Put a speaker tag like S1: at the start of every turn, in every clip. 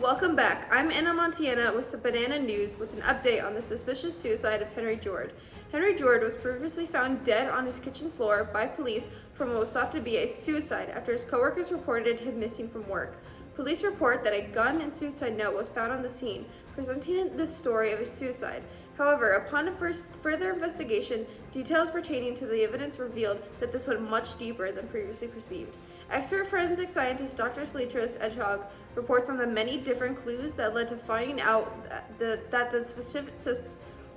S1: Welcome back. I'm Anna Montana with some Banana News with an update on the suspicious suicide of Henry Jord. Henry Jord was previously found dead on his kitchen floor by police from what was thought to be a suicide after his coworkers reported him missing from work. Police report that a gun and suicide note was found on the scene, presenting the story of a suicide. However, upon further investigation, details pertaining to the evidence revealed that this went much deeper than previously perceived. Expert forensic scientist Dr. Sletros Edgehog reports on the many different clues that led to finding out that the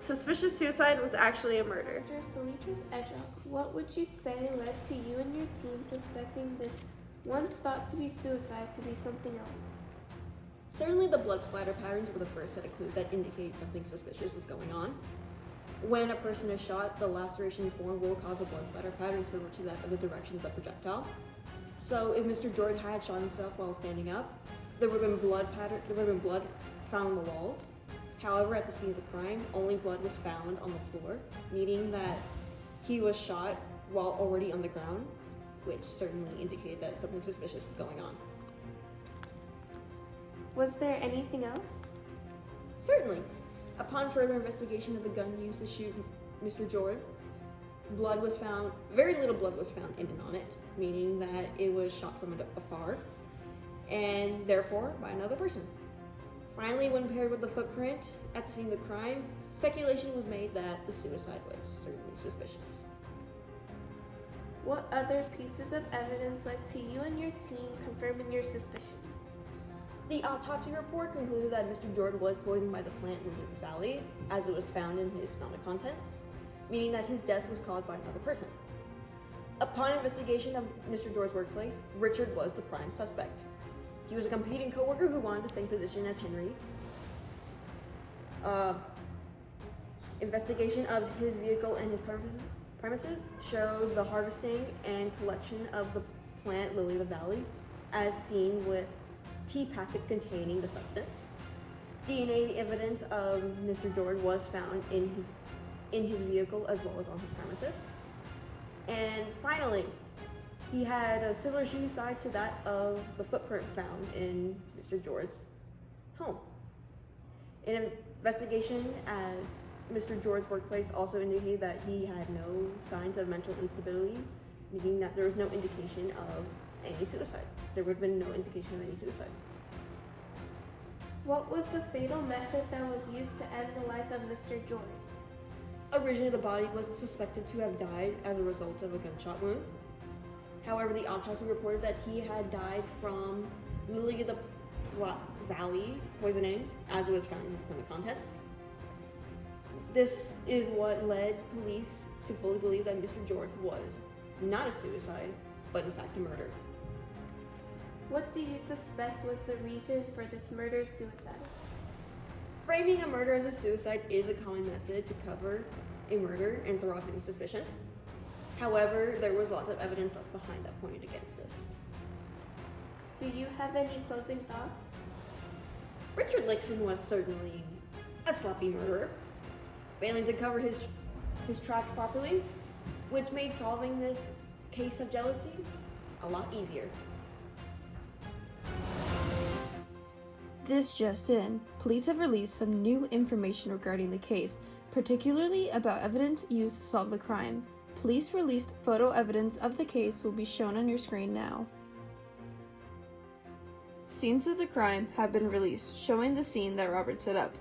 S1: suspicious suicide was actually a murder.
S2: Dr. Sletros Edgehog, what would you say led to you and your team suspecting this once thought to be suicide to be something else?
S3: Certainly the blood splatter patterns were the first set of clues that indicated something suspicious was going on. When a person is shot, the laceration form will cause a blood splatter pattern similar to that of the direction of the projectile. So if Mr. Jord had shot himself while standing up, there would have been blood found on the walls. However, at the scene of the crime, only blood was found on the floor, meaning that he was shot while already on the ground, which certainly indicated that something suspicious was going on.
S2: Was there anything else?
S3: Certainly. Upon further investigation of the gun used to shoot Mr. Jord, very little blood was found in and on it, meaning that it was shot from afar, and therefore by another person. Finally, when paired with the footprint at the scene of the crime, speculation was made that the suicide was certainly suspicious.
S2: What other pieces of evidence led to you and your team confirming your suspicion?
S3: The autopsy report concluded that Mr. Jord was poisoned by the plant in the valley, as it was found in his stomach contents, meaning that his death was caused by another person. Upon investigation of Mr. Jord's workplace, Richard was the prime suspect. He was a competing coworker who wanted the same position as Henry. Investigation of his vehicle and his premises showed the harvesting and collection of the plant Lily of the Valley, as seen with tea packets containing the substance. DNA evidence of Mr. Jord was found in his vehicle as well as on his premises. And finally, he had a similar shoe size to that of the footprint found in Mr. Jord's home. An investigation at Mr. Jord's workplace also indicated that he had no signs of mental instability, meaning that there was no indication of any suicide. There would have been no indication of any suicide.
S2: What was the fatal method that was used to end the life of Mr. Jord?
S3: Originally, the body was suspected to have died as a result of a gunshot wound. However, the autopsy reported that he had died from Lily of the Valley poisoning, as it was found in his stomach contents. This is what led police to fully believe that Mr. Jord was not a suicide, but in fact a murder.
S2: What do you suspect was the reason for this murder-suicide?
S3: Framing a murder as a suicide is a common method to cover a murder and throw off any suspicion. However, there was lots of evidence left behind that pointed against this.
S2: Do you have any closing thoughts?
S3: Richard Lixon was certainly a sloppy murderer, failing to cover his tracks properly, which made solving this case of jealousy a lot easier.
S1: This just in, police have released some new information regarding the case, particularly about evidence used to solve the crime. Police released photo evidence of the case will be shown on your screen now. Scenes of the crime have been released, showing the scene that Robert set up.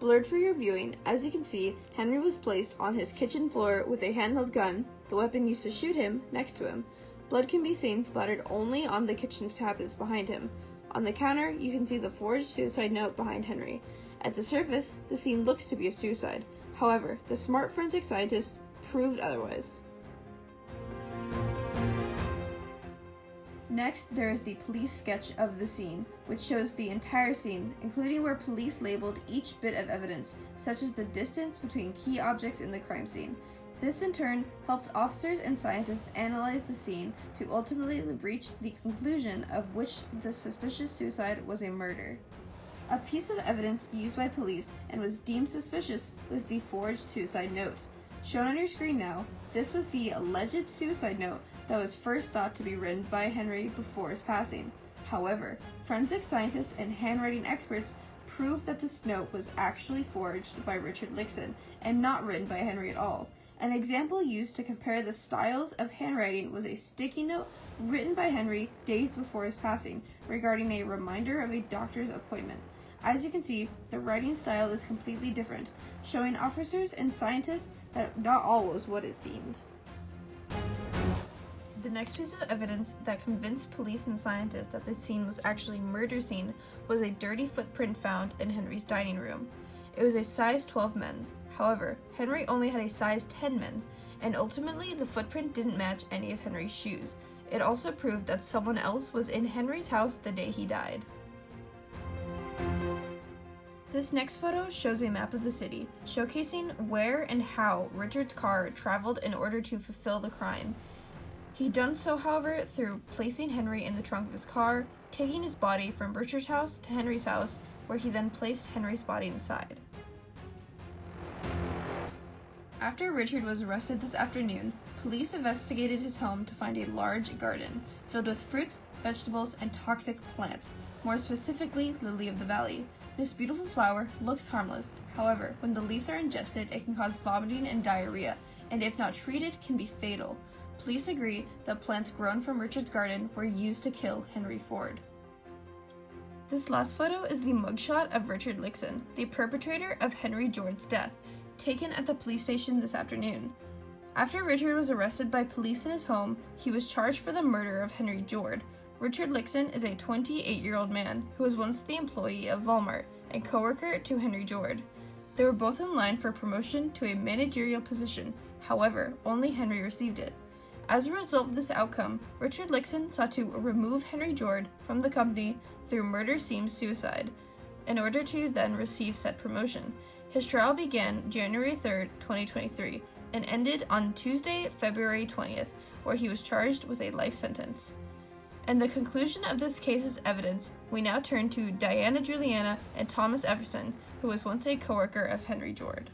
S1: Blurred for your viewing, as you can see, Henry was placed on his kitchen floor with a handheld gun, the weapon used to shoot him, next to him. Blood can be seen splattered only on the kitchen cabinets behind him. On the counter, you can see the forged suicide note behind Henry. At the surface, the scene looks to be a suicide. However, the smart forensic scientists proved otherwise. Next, there is the police sketch of the scene, which shows the entire scene, including where police labeled each bit of evidence, such as the distance between key objects in the crime scene. This in turn helped officers and scientists analyze the scene to ultimately reach the conclusion of which the suspicious suicide was a murder. A piece of evidence used by police and was deemed suspicious was the forged suicide note. Shown on your screen now, this was the alleged suicide note that was first thought to be written by Henry before his passing. However, forensic scientists and handwriting experts proved that this note was actually forged by Richard Lixon and not written by Henry at all. An example used to compare the styles of handwriting was a sticky note written by Henry days before his passing regarding a reminder of a doctor's appointment. As you can see, the writing style is completely different, showing officers and scientists that not all was what it seemed. The next piece of evidence that convinced police and scientists that this scene was actually a murder scene was a dirty footprint found in Henry's dining room. It was a size 12 men's. However, Henry only had a size 10 men's, and ultimately the footprint didn't match any of Henry's shoes. It also proved that someone else was in Henry's house the day he died. This next photo shows a map of the city, showcasing where and how Richard's car traveled in order to fulfill the crime. He done so, however, through placing Henry in the trunk of his car, taking his body from Richard's house to Henry's house, where he then placed Henry's body inside. After Richard was arrested this afternoon, police investigated his home to find a large garden filled with fruits, vegetables, and toxic plants, more specifically lily of the valley. This beautiful flower looks harmless. However, when the leaves are ingested, it can cause vomiting and diarrhea, and if not treated, can be fatal. Police agree that plants grown from Richard's garden were used to kill Henry Ford. This last photo is the mugshot of Richard Lixon, the perpetrator of Henry Jord's death, taken at the police station this afternoon. After Richard was arrested by police in his home, he was charged for the murder of Henry Jord. Richard Lixon is a 28-year-old man who was once the employee of Walmart and co-worker to Henry Jord. They were both in line for promotion to a managerial position. However, only Henry received it. As a result of this outcome, Richard Lixon sought to remove Henry Jord from the company through murder-suicide in order to then receive said promotion. His trial began January 3rd, 2023, and ended on Tuesday, February 20th, where he was charged with a life sentence. In the conclusion of this case's evidence, we now turn to Diana Juliana and Thomas Efferson, who was once a co-worker of Henry Jord.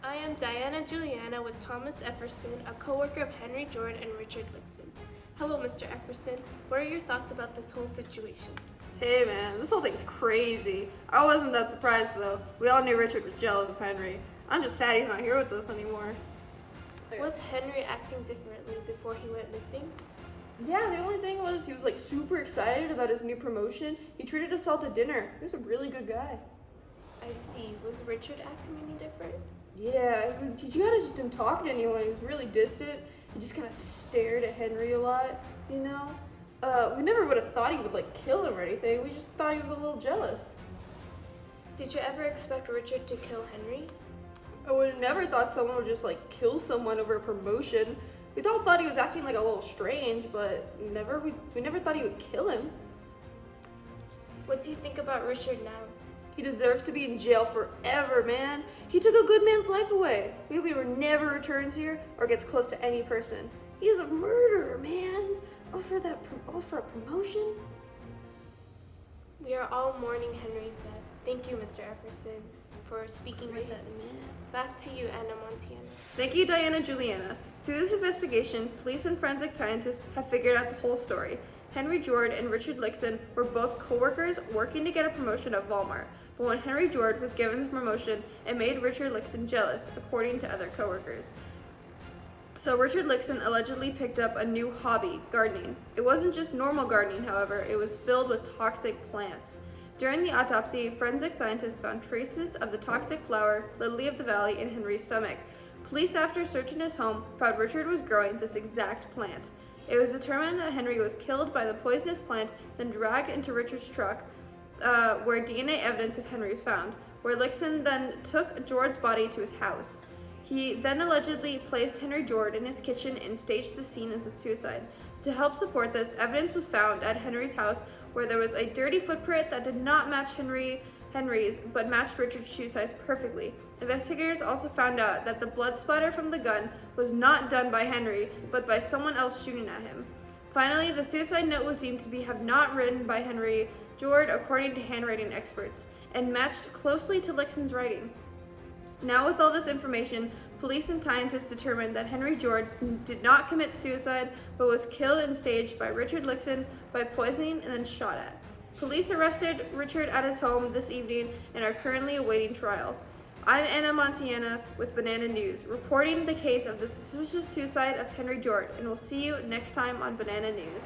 S2: I am Diana Juliana with Thomas Efferson, a co-worker of Henry Jord and Richard Lixon. Hello, Mr. Efferson. What are your thoughts about this whole situation?
S1: Hey man, this whole thing's crazy. I wasn't that surprised though. We all knew Richard was jealous of Henry. I'm just sad he's not here with us anymore.
S2: Was Henry acting differently before he went missing?
S1: Yeah, the only thing was he was like super excited about his new promotion. He treated us all to dinner. He was a really good guy.
S2: I see. Was Richard acting any different?
S1: Yeah, he kind of just didn't talk to anyone. He was really distant. He just kind of stared at Henry a lot, you know? We never would have thought he would like kill him or anything. We just thought he was a little jealous.
S2: Did you ever expect Richard to kill Henry?
S1: I would have never thought someone would just like kill someone over a promotion. We all thought he was acting like a little strange, but we never thought he would kill him.
S2: What do you think about Richard now?
S1: He deserves to be in jail forever, man. He took a good man's life away. We hope he never returns here or gets close to any person. He is a murderer, man. All for a promotion?
S2: We are all mourning Henry's death. Thank you, Mr. Efferson, for speaking with us. Back to you, Anna Montana.
S1: Thank you, Diana Juliana. Through this investigation, police and forensic scientists have figured out the whole story. Henry Jord and Richard Lixon were both co-workers working to get a promotion at Walmart. But when Henry Jord was given the promotion, it made Richard Lixon jealous, according to other co-workers. So Richard Lixon allegedly picked up a new hobby, gardening. It wasn't just normal gardening, however, it was filled with toxic plants. During the autopsy, forensic scientists found traces of the toxic flower, lily of the valley, in Henry's stomach. Police, after searching his home, found Richard was growing this exact plant. It was determined that Henry was killed by the poisonous plant, then dragged into Richard's truck, where DNA evidence of Henry was found, where Lixon then took Jord's body to his house. He then allegedly placed Henry Jord in his kitchen and staged the scene as a suicide. To help support this, evidence was found at Henry's house where there was a dirty footprint that did not match Henry's, but matched Richard's shoe size perfectly. Investigators also found out that the blood splatter from the gun was not done by Henry, but by someone else shooting at him. Finally, the suicide note was deemed to have not written by Henry Jord, according to handwriting experts, and matched closely to Lixon's writing. Now, with all this information, police and scientists determined that Henry Jord did not commit suicide but was killed and staged by Richard Lixon by poisoning and then shot at. Police arrested Richard at his home this evening and are currently awaiting trial. I'm Anna Montiana with Banana News, reporting the case of the suspicious suicide of Henry Jord, and we'll see you next time on Banana News.